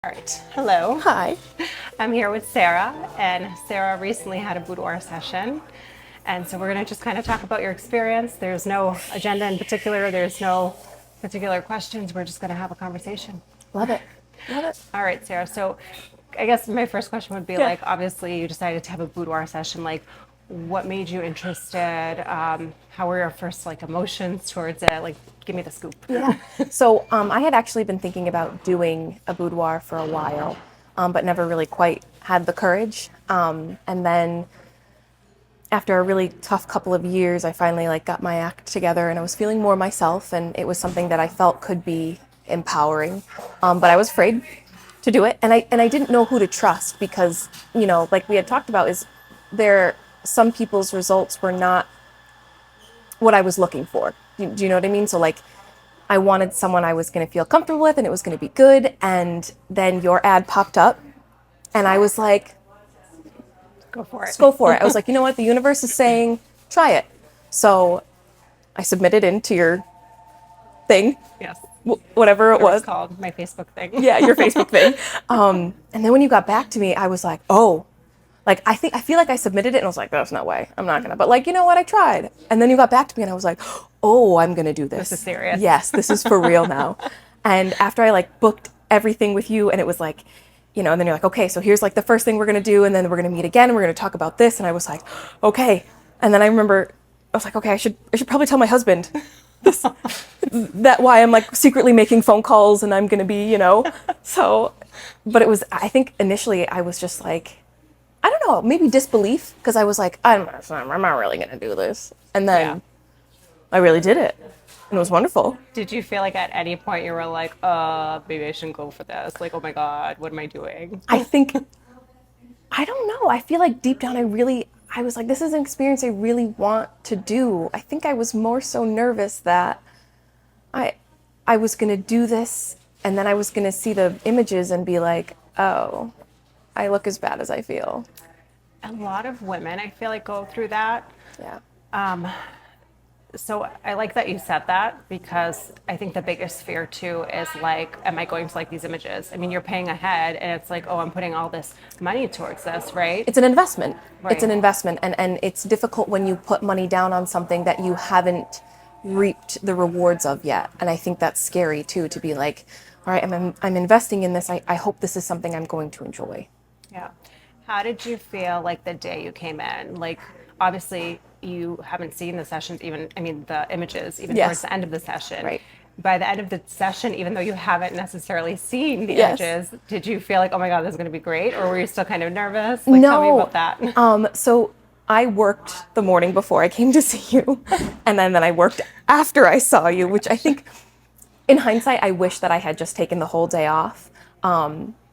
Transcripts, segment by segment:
All right, hello. Hi. I'm here with Sarah, and Sarah recently had a boudoir session. And so we're going to just kind of talk about your experience. There's no agenda in particular, there's no particular questions. We're just going to have a conversation. Love it. Love it. All right, Sarah. So I guess my first question would be Yeah. like, obviously, you decided to have a boudoir session. Like, what made you interested? How were your first like emotions towards it? Like, give me the scoop. Yeah. So I had actually been thinking about doing a boudoir for a while, but never really quite had the courage. And then after a really tough couple of years, I finally like got my act together and I was feeling more myself, and it was something that I felt could be empowering. But I was afraid to do it, and I didn't know who to trust because, like we had talked about, is there some people's results were not what I was looking for. Do you know what I mean? So like I wanted someone I was going to feel comfortable with and it was going to be good. And then your ad popped up and I was like, Go for it. let's go for it. I was like, you know what? The universe is saying, try it. So I submitted into your thing, Yes. whatever it What was. it's called my Facebook thing. Yeah, your Facebook thing. And then when you got back to me, I was like, oh, like I feel like I submitted it and I was like, there's no way, I'm not gonna. But like, you know what? I tried. And then you got back to me and I was like, oh, I'm gonna do this. This is serious. Yes, this is for real now. And after I like booked everything with you, and it was like, and then you're like, okay, so here's like the first thing we're gonna do, and then we're gonna meet again and we're gonna talk about this. And I was like, okay. And then I remember I was like, okay, I should probably tell my husband this, that why I'm like secretly making phone calls and I'm gonna be, So, but it was, I think initially I was just like, I don't know, maybe disbelief, because I was like, I'm not really going to do this. And then Yeah. I really did it. And it was wonderful. Did you feel like at any point you were like, maybe I shouldn't go for this? Like, oh my God, what am I doing? I think, I don't know. I feel like deep down I was like, this is an experience I really want to do. I think I was more so nervous that I was going to do this and then I was going to see the images and be like, oh, I look as bad as I feel. A lot of women, I feel like, go through that. Yeah. So I like that you said that, because I think the biggest fear too is like, am I going to like these images? I mean, you're paying ahead and it's like, oh, I'm putting all this money towards this, right? It's an investment. Right. It's an investment. And it's difficult when you put money down on something that you haven't reaped the rewards of yet. And I think that's scary too, to be like, all right, I'm investing in this. I hope this is something I'm going to enjoy. Yeah. How did you feel like the day you came in? Like, obviously, you haven't seen the sessions, even, I mean, the images, even Yes. towards the end of the session. Right. By the end of the session, even though you haven't necessarily seen the Yes. images, did you feel like, oh my God, this is going to be great? Or were you still kind of nervous? Like, tell me No. about that. So I worked the morning before I came to see you. And then I worked after I saw you, which I think in hindsight, I wish that I had just taken the whole day off.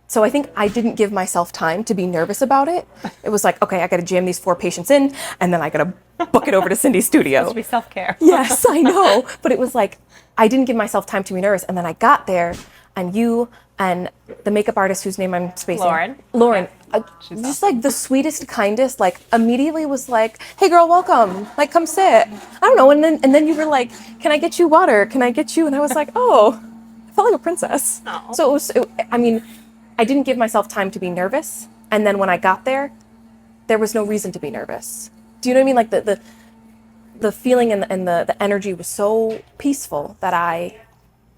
So I think I didn't give myself time to be nervous about it. It was like, okay, I got to jam these 4 patients in, and then I got to book it over to Cindy's studio. To be self-care. Yes, I know. But it was like, I didn't give myself time to be nervous. And then I got there, and you and the makeup artist whose name I'm spacing. Lauren. She's Just awesome. like the sweetest, kindest, like immediately was like, hey girl, welcome. Like, come sit. I don't know. And then you were like, can I get you water? Can I get you? And I was like, oh, I felt like a princess. Aw. So I mean, I didn't give myself time to be nervous. And then when I got there was no reason to be nervous. Do you know what I mean? Like the feeling and the energy was so peaceful that I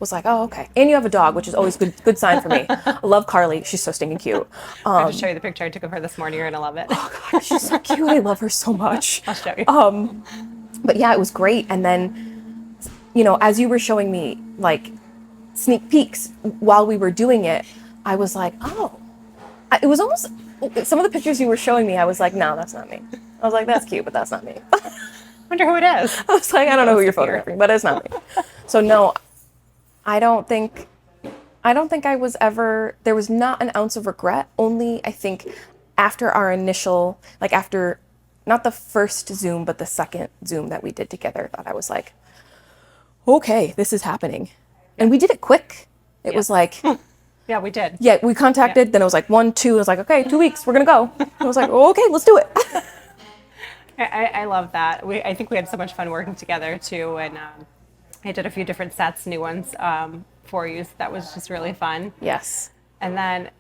was like, oh, okay. And you have a dog, which is always good sign for me. I love Carly. She's so stinking cute. I'll just show you the picture I took of her this morning. You're going to love it. Oh God, she's so cute. I love her so much. I'll show you. But yeah, it was great. And then, as you were showing me like sneak peeks while we were doing it, I was like, oh, it was almost some of the pictures you were showing me. I was like, no, that's not me. I was like, that's cute, but that's not me. Wonder who it is. I was like, I don't know who you're photographing, but it's not me. So no, I don't think I was ever, there was not an ounce of regret. Only I think after our initial, like after, not the first Zoom, but the second Zoom that we did together, that I was like, okay, this is happening. And we did it quick. It was like, Yeah, we did. yeah, we contacted, then it was like 1, 2, I was like, okay, 2 weeks, we're gonna go. I was like, oh, okay, let's do it. I love that. I think we had so much fun working together too, and I did a few different sets, new ones for you. So that was just really fun. Yes. And then,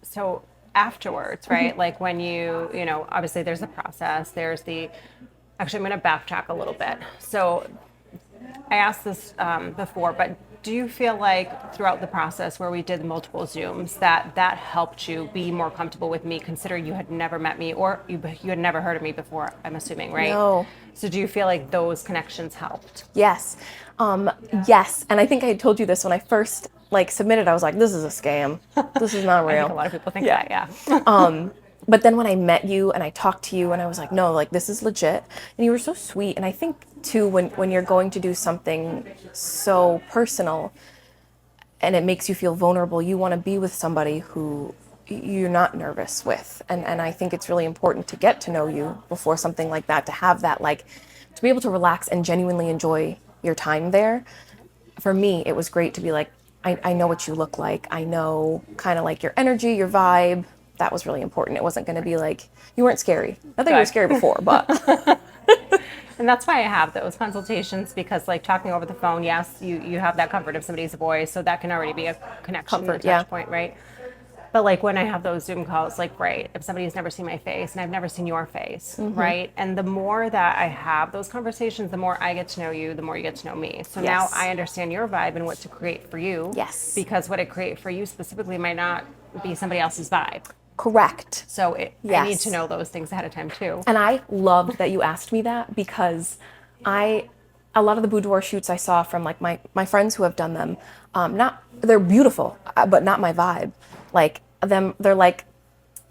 so afterwards, right? Like when you know, obviously there's a process, actually, I'm going to backtrack a little bit. So I asked this before, but do you feel like throughout the process where we did multiple Zooms that helped you be more comfortable with me, considering you had never met me or you had never heard of me before, I'm assuming, right? No. So do you feel like those connections helped? Yes. Yes. And I think I had told you this when I first like submitted. I was like, this is a scam. This is not I think a real. lot of people think Yeah. that, yeah. But then when I met you and I talked to you and I was like, no, like this is legit. And you were so sweet. And I think too, when you're going to do something so personal and it makes you feel vulnerable, you want to be with somebody who you're not nervous with. And I think it's really important to get to know you before something like that, to have that, like, to be able to relax and genuinely enjoy your time there. For me, it was great to be like, I know what you look like. I know kind of like your energy, your vibe. That was really important. It wasn't going to be like, you weren't scary. Not that you were Good. scary before, but And that's why I have those consultations, because like talking over the phone, yes, you have that comfort of somebody's voice, so that can already be a connection, Comfort, a yeah. touch point, right? But like when I have those Zoom calls, like, right, if somebody's never seen my face and I've never seen your face, right? And the more that I have those conversations, the more I get to know you, the more you get to know me. So now Yes. I understand your vibe and what to create for you. Yes. Because what I create for you specifically might not be somebody else's vibe. correct. So I need Yes. to know those things ahead of time too. And I loved that you asked me that because a lot of the boudoir shoots I saw from like my friends who have done them, they're beautiful, but not my vibe. Like they're like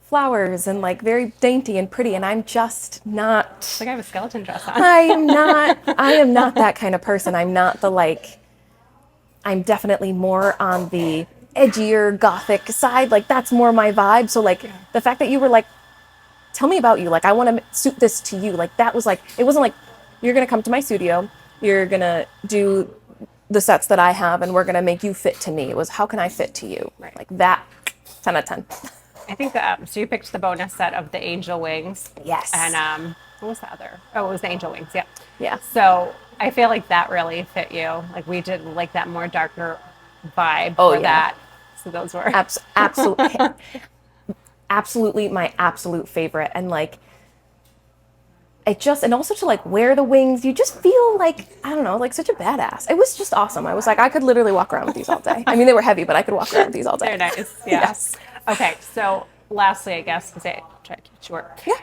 flowers and like very dainty and pretty, and I'm just not. Like I have a skeleton dress on. I am not that kind of person. I'm not the like, I'm definitely more on the edgier gothic side. Like that's more my vibe. So like the fact that you were like, tell me about you. Like I want to suit this to you. Like that was like, it wasn't like, you're going to come to my studio. You're going to do the sets that I have and we're going to make you fit to me. It was, how can I fit to you? Right. Like that, 10 out of 10. I think so. You picked the bonus set of the angel wings. Yes. And what was the other? Oh, it was the angel wings. Yeah. Yeah. So I feel like that really fit you. Like we did like that more darker vibe Oh, for yeah. that. So those were Absolutely. Absolutely my absolute favorite. And like, it just, and also to like wear the wings, you just feel like, I don't know, like such a badass. It was just awesome. I was like, I could literally walk around with these all day. I mean, they were heavy, but I could walk around with these all day. They're nice. Yeah. Yes. Okay. So lastly, I guess, because I try to keep it short. Yeah.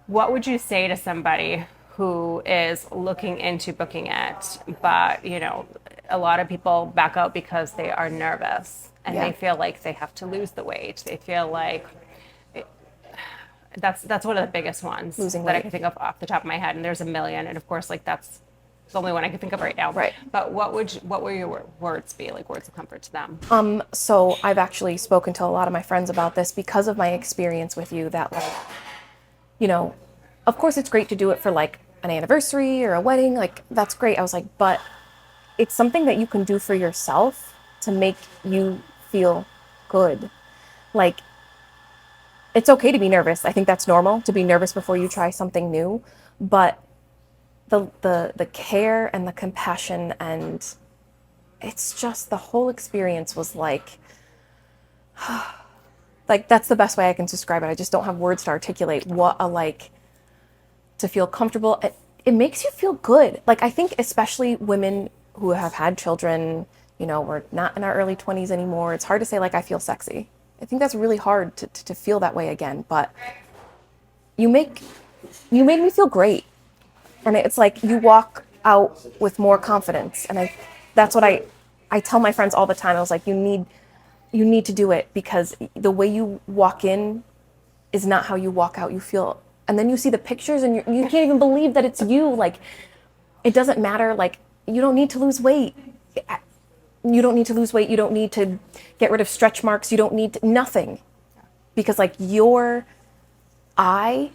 What would you say to somebody who is looking into booking it, but you know, a lot of people back out because they are nervous and Yeah. they feel like they have to lose the weight. They feel like that's one of the biggest ones Losing that I weight. can think of off the top of my head. And there's a million. And of course, like that's the only one I can think of right now. Right. But what will your words be, like words of comfort to them? So I've actually spoken to a lot of my friends about this because of my experience with you, that like, you know, of course it's great to do it for like an anniversary or a wedding. Like that's great. I was like, but it's something that you can do for yourself to make you feel good. Like, it's okay to be nervous. I think that's normal to be nervous before you try something new, but the care and the compassion and it's just the whole experience was like that's the best way I can describe it. I just don't have words to articulate what a like to feel comfortable. It makes you feel good. Like I think especially women who have had children, you know, we're not in our early 20s anymore. It's hard to say like I feel sexy. I think that's really hard to feel that way again, but you made me feel great. And it's like you walk out with more confidence. And that's what I tell my friends all the time. I was like, you need to do it because the way you walk in is not how you walk out. You feel, and then you see the pictures and you can't even believe that it's you. Like, it doesn't matter. Like, you don't need to lose weight. You don't need to lose weight. You don't need to get rid of stretch marks. You don't need to, nothing. Because like your eye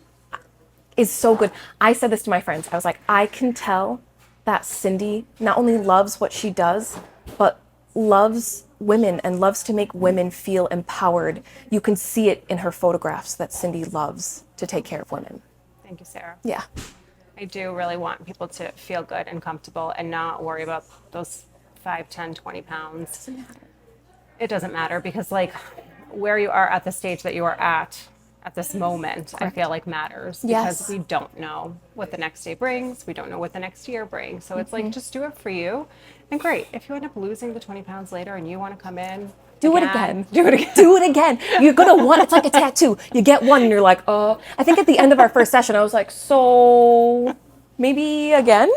is so good. I said this to my friends. I was like, I can tell that Cindy not only loves what she does, but loves women and loves to make women feel empowered. You can see it in her photographs that Cindy loves to take care of women. Thank you, Sarah. Yeah. I do really want people to feel good and comfortable and not worry about those 5, 10, 20 pounds. It doesn't matter because like where you are at the stage that you are at this moment, I feel like matters because Yes. we don't know what the next day brings. We don't know what the next year brings. So it's like, just do it for you. And great, if you end up losing the 20 pounds later and you want to come in, Do it again. do it again. Do it again. You're gonna want. It's like a tattoo. You get one, and you're like, oh. I think at the end of our first session, I was like, so maybe again.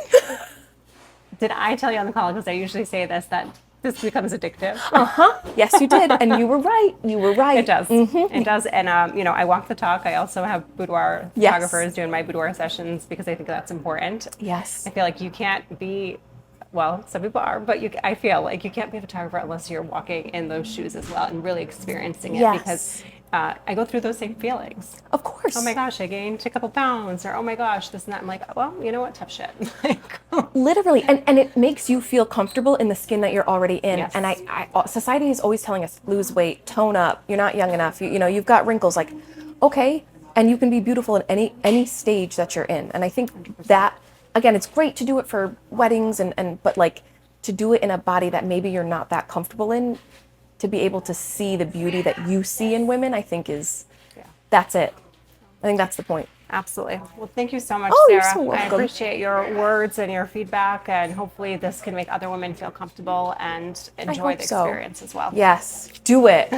Did I tell you on the call, because I usually say this, that this becomes addictive? Yes, you did, and you were right. You were right. It does. It does. And, you know, I walk the talk. I also have boudoir Yes. photographers doing my boudoir sessions because I think that's important. Yes. I feel like you can't be, well, some people are, but I feel like you can't be a photographer unless you're walking in those shoes as well and really experiencing it. Yes. Because I go through those same feelings. Of course. Oh my gosh, I gained a couple pounds, or oh my gosh, this and that. I'm like, well, you know what? Tough shit. Like, Literally, and it makes you feel comfortable in the skin that you're already in. Yes. And society is always telling us, lose weight, tone up, you're not young enough, you know, you've got wrinkles. Like, okay, and you can be beautiful in any stage that you're in. And I think that, again, it's great to do it for weddings, but like to do it in a body that maybe you're not that comfortable in, to be able to see the beauty that you see in women, I think that's it. I think that's the point. absolutely. Well, thank you so much, Oh, Sarah. you're so I welcome. appreciate your words and your feedback, and hopefully this can make other women feel comfortable and enjoy hope the so. experience as well. Yes, do it.